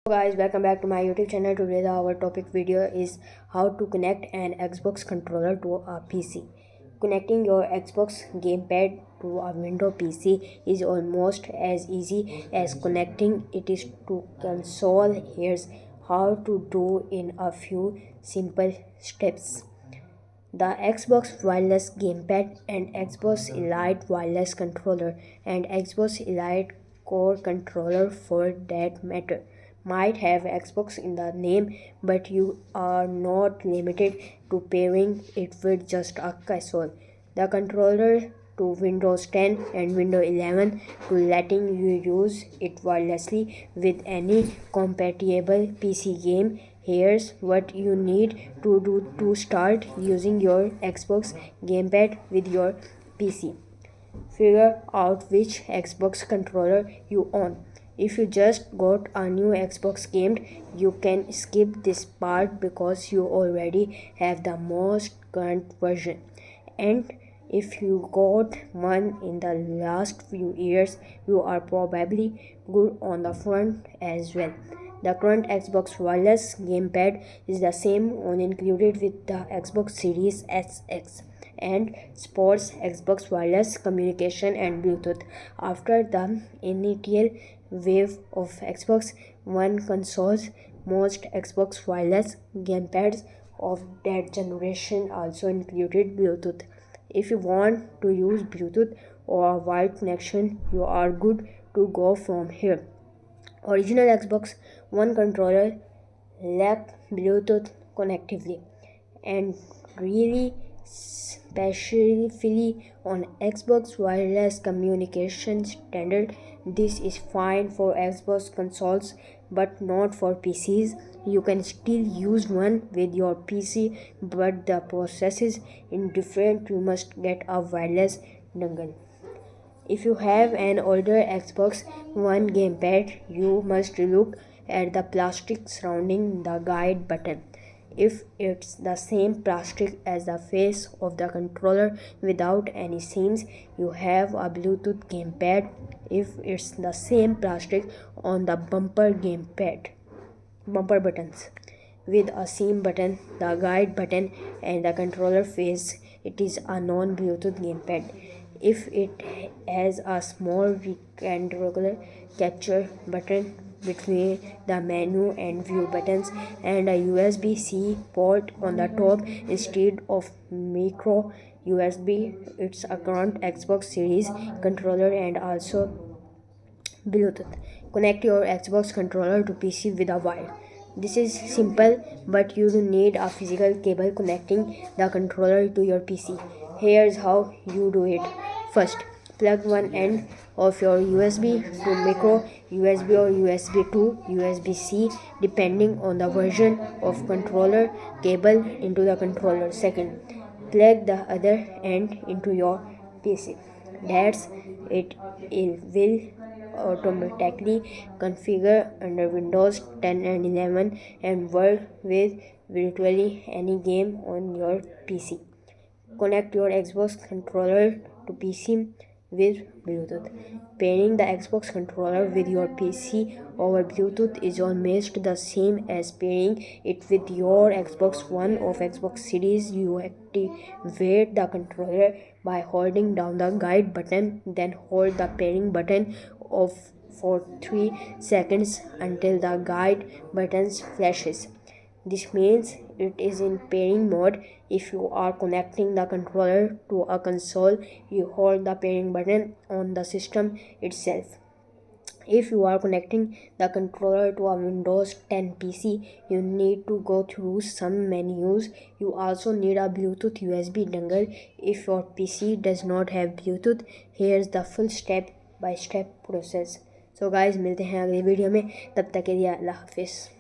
Guys, welcome back to my YouTube channel. Today our topic video is how to connect an Xbox controller to a PC. Connecting your Xbox gamepad to a Windows PC is almost as easy as connecting it is to console. Here's how to do in a few simple steps. The Xbox Wireless Gamepad and Xbox Elite Wireless Controller and Xbox Elite Core Controller for that matter might have Xbox in the name, but you are not limited to pairing it with just a console. The controller to Windows 10 and Windows 11 to letting you use it wirelessly with any compatible PC game. Here's what you need to do to start using your Xbox gamepad with your PC. Figure out which Xbox controller you own. If you just got a new Xbox game, you can skip this part because you already have the most current version. And if you got one in the last few years, you are probably good on the front as well. The current Xbox Wireless Gamepad is the same one included with the Xbox Series SX and sports Xbox Wireless communication and Bluetooth. After the initial wave of Xbox One consoles, most Xbox Wireless gamepads of that generation also included Bluetooth. If you want to use Bluetooth or a wired connection, you are good to go from here. Original Xbox One controller lacked Bluetooth connectivity, and really especially on Xbox Wireless Communication Standard. This is fine for Xbox consoles but not for PCs. You can still use one with your PC, but the process is indifferent. You must get a wireless dongle. If you have an older Xbox One gamepad, you must look at the plastic surrounding the guide button. If it's the same plastic as the face of the controller without any seams, you have a Bluetooth gamepad. If it's the same plastic on the bumper buttons with a seam button, the guide button, and the controller face, it is a non-Bluetooth gamepad. If it has a small rectangular capture button between the menu and view buttons and a USB-C port on the top instead of micro USB, it's a current Xbox Series controller and also Bluetooth. Connect your Xbox controller to PC with a wire. This is simple, but you need a physical cable connecting the controller to your PC. Here's how you do it. First, plug one end of your USB to micro USB or USB to USB-C depending on the version of controller cable into the controller. Second, plug the other end into your PC. That's it. It will automatically configure under Windows 10 and 11 and work with virtually any game on your PC. Connect your Xbox controller to PC with Bluetooth. Pairing the Xbox controller with your PC over Bluetooth is almost the same as pairing it with your Xbox One or Xbox Series. You activate the controller by holding down the guide button, then hold the pairing button off for 3 seconds until the guide button flashes. This means it is in pairing mode. If you are connecting the controller to a console, you hold the pairing button on the system itself. If you are connecting the controller to a Windows 10 PC, you need to go through some menus. You also need a Bluetooth USB dongle. If your PC does not have Bluetooth, here's the full step by step process. So guys, मिलते हैं अगली video में, तब तक के लिए अल्लाह हाफिज़.